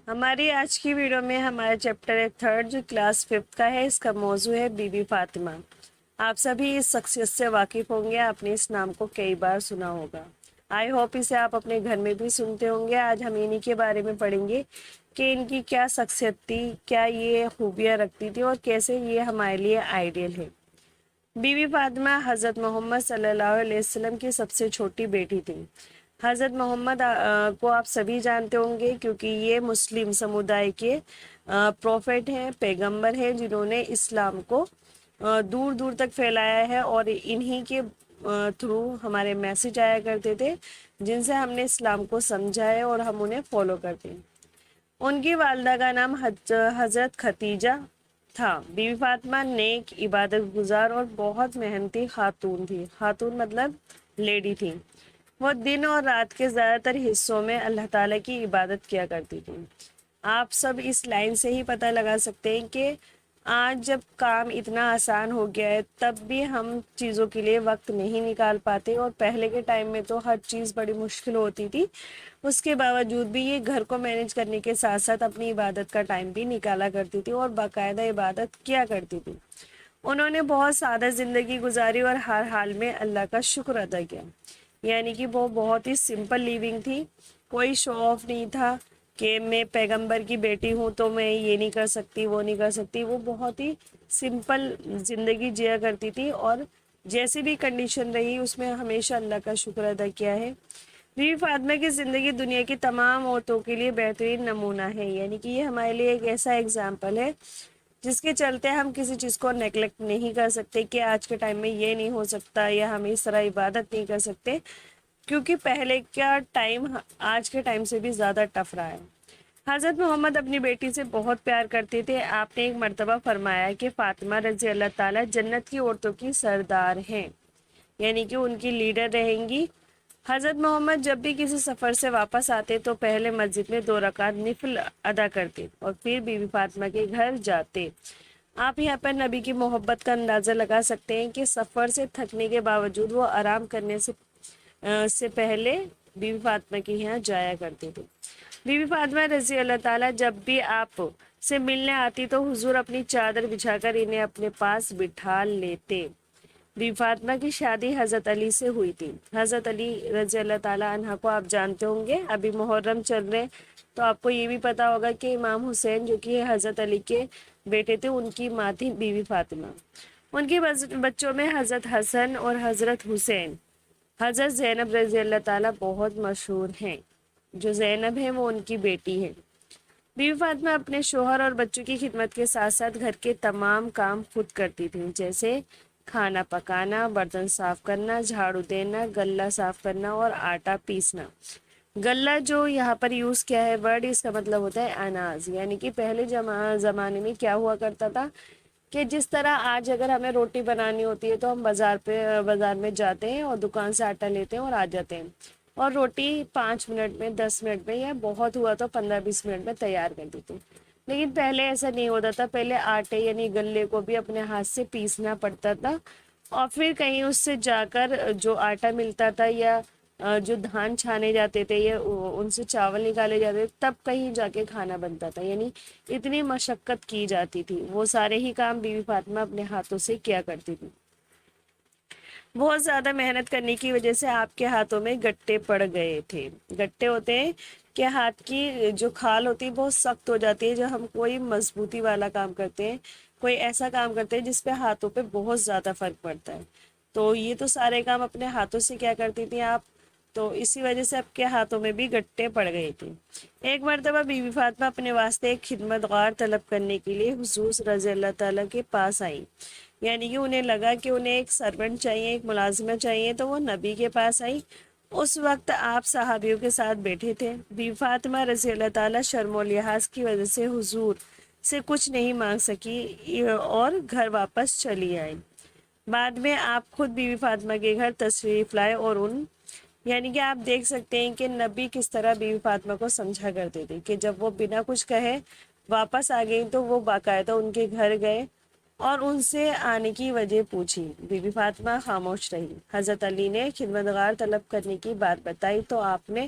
ہماری آج کی ویڈیو میں ہمارا چیپٹر ہے تھرڈ جو کلاس 5 کا ہے. اس کا موضوع ہے بی بی فاطمہ. آپ سبھی اس شخصیت سے واقف ہوں گے. آپ نے اس نام کو کئی بار سنا ہوگا. آئی ہوپ اسے آپ اپنے گھر میں بھی سنتے ہوں گے. آج ہم انہی کے بارے میں پڑھیں گے کہ ان کی کیا شخصیت تھی, کیا یہ خوبیاں رکھتی تھی اور کیسے یہ ہمارے لیے آئیڈیل ہے. بی بی فاطمہ حضرت محمد صلی اللہ علیہ وسلم کی سب سے چھوٹی بیٹی تھی. حضرت محمد کو آپ سبھی جانتے ہوں گے کیونکہ یہ مسلم سمودائے کے پروفٹ ہیں, پیغمبر ہیں, جنہوں نے اسلام کو دور دور تک پھیلایا ہے اور انہی کے تھرو ہمارے میسج آیا کرتے تھے جن سے ہم نے اسلام کو سمجھا ہے اور ہم انہیں فالو کرتے ہیں. ان کی والدہ کا نام حضرت ختیجہ تھا. بی بی فاطمہ نیک, عبادت گزار اور بہت محنتی خاتون تھی. خاتون مطلب لیڈی تھی. وہ دن اور رات کے زیادہ تر حصوں میں اللہ تعالیٰ کی عبادت کیا کرتی تھی. آپ سب اس لائن سے ہی پتہ لگا سکتے ہیں کہ آج جب کام اتنا آسان ہو گیا ہے تب بھی ہم چیزوں کے لیے وقت نہیں نکال پاتے, اور پہلے کے ٹائم میں تو ہر چیز بڑی مشکل ہوتی تھی. اس کے باوجود بھی یہ گھر کو مینیج کرنے کے ساتھ ساتھ اپنی عبادت کا ٹائم بھی نکالا کرتی تھی اور باقاعدہ عبادت کیا کرتی تھی. انہوں نے بہت سادہ زندگی گزاری اور ہر حال میں اللہ کا شکر ادا کیا. یعنی کہ وہ بہت ہی سمپل لیونگ تھی. کوئی شو آف نہیں تھا کہ میں پیغمبر کی بیٹی ہوں تو میں یہ نہیں کر سکتی وہ نہیں کر سکتی. وہ بہت ہی سمپل زندگی جیا کرتی تھی اور جیسی بھی کنڈیشن رہی اس میں ہمیشہ اللہ کا شکر ادا کیا ہے. بی بی فاطمہ کی زندگی دنیا کی تمام عورتوں کے لیے بہترین نمونہ ہے. یعنی کہ یہ ہمارے لیے ایک ایسا ایگزامپل ہے جس کے چلتے ہم کسی چیز کو نیگلیکٹ نہیں کر سکتے کہ آج کے ٹائم میں یہ نہیں ہو سکتا یا ہم اس طرح عبادت نہیں کر سکتے, کیونکہ پہلے کا ٹائم آج کے ٹائم سے بھی زیادہ ٹف رہا ہے. حضرت محمد اپنی بیٹی سے بہت پیار کرتے تھے. آپ نے ایک مرتبہ فرمایا کہ فاطمہ رضی اللہ تعالیٰ جنت کی عورتوں کی سردار ہیں, یعنی کہ ان کی لیڈر رہیں گی. حضرت محمد جب بھی کسی سفر سے واپس آتے تو پہلے مسجد میں 2 رکعت نفل ادا کرتے اور پھر بی بی فاطمہ کے گھر جاتے. آپ یہاں پر نبی کی محبت کا اندازہ لگا سکتے ہیں کہ سفر سے تھکنے کے باوجود وہ آرام کرنے سے پہلے بی بی فاطمہ کے یہاں جایا کرتے تھے. بی بی فاطمہ رضی اللہ تعالیٰ جب بھی آپ سے ملنے آتی تو حضور اپنی چادر بچھا کر انہیں اپنے پاس بٹھا لیتے. بی بی فاطمہ کی شادی حضرت علی سے ہوئی تھی. حضرت علی رضی اللہ تعالیٰ عنہ کو آپ جانتے ہوں گے. ابھی محرم چل رہے تو آپ کو یہ بھی پتا ہوگا کہ امام حسین جو کہ حضرت علی کے بیٹے تھے, ان کی ماں تھی بی بی فاطمہ. ان کے بچوں میں حضرت حسن اور حضرت حسین. حضرت زینب رضی اللہ تعالیٰ بہت مشہور ہیں. جو زینب ہے وہ ان کی بیٹی ہے. بی بی فاطمہ اپنے شوہر اور بچوں کی خدمت کے ساتھ ساتھ گھر کے تمام کام خود کرتی تھیں, جیسے کھانا پکانا, برتن صاف کرنا, جھاڑو دینا, غلہ صاف کرنا اور آٹا پیسنا. غلہ جو یہاں پر یوز کیا ہے ورڈ, اس کا مطلب ہوتا ہے اناج. یعنی کہ پہلے زمانے میں کیا ہوا کرتا تھا کہ جس طرح آج اگر ہمیں روٹی بنانی ہوتی ہے تو ہم بازار میں جاتے ہیں اور دکان سے آٹا لیتے ہیں اور آ جاتے ہیں, اور روٹی 5 منٹ میں 10 منٹ میں یا بہت ہوا تو 15-20 منٹ میں تیار کر دیتے. لیکن پہلے ایسا نہیں ہوتا تھا. پہلے آٹے یعنی غلے کو بھی اپنے ہاتھ سے پیسنا پڑتا تھا, اور پھر کہیں اس سے جا کر جو آٹا ملتا تھا یا جو دھان چھانے جاتے تھے یا ان سے چاول نکالے جاتے تھے تب کہیں جا کے کھانا بنتا تھا. یعنی اتنی مشقت کی جاتی تھی. وہ سارے ہی کام بی بی فاطمہ اپنے ہاتھوں سے کیا کرتی تھی. بہت زیادہ محنت کرنے کی وجہ سے آپ کے ہاتھوں میں گٹے پڑ گئے تھے. گٹے ہوتے ہیں کہ ہاتھ کی جو کھال ہوتی ہے بہت سخت ہو جاتی ہے. جو ہم کوئی مضبوطی والا کام کرتے ہیں, کوئی ایسا کام کرتے ہیں جس پہ ہاتھوں پہ بہت زیادہ فرق پڑتا ہے, تو یہ تو سارے کام اپنے ہاتھوں سے کیا کرتی تھی آپ, تو اسی وجہ سے آپ کے ہاتھوں میں بھی گٹے پڑ گئے تھے. ایک مرتبہ بی بی فاطمہ اپنے واسطے ایک خدمت گار طلب کرنے کے لیے حضور رضی اللہ تعالیٰ کے پاس آئی. یعنی کہ انہیں لگا کہ انہیں ایک سرونٹ چاہیے, ایک ملازمہ چاہیے, تو وہ نبی کے پاس آئی. اس وقت آپ صحابیوں کے ساتھ بیٹھے تھے. بی بی فاطمہ رضی اللہ تعالیٰ شرم و لحاظ کی وجہ سے حضور سے کچھ نہیں مانگ سکی اور گھر واپس چلی آئی. بعد میں آپ خود بی بی فاطمہ کے گھر تشریف لائے اور یعنی کہ آپ دیکھ سکتے ہیں کہ نبی کس طرح بی بی فاطمہ کو سمجھا کرتے تھے کہ جب وہ بنا کچھ کہے واپس آ گئی تو وہ باقاعدہ ان کے گھر گئے اور ان سے آنے کی وجہ پوچھی. بی بی فاطمہ خاموش رہی. حضرت علی نے خدمتگار طلب کرنے کی بات بتائی تو آپ نے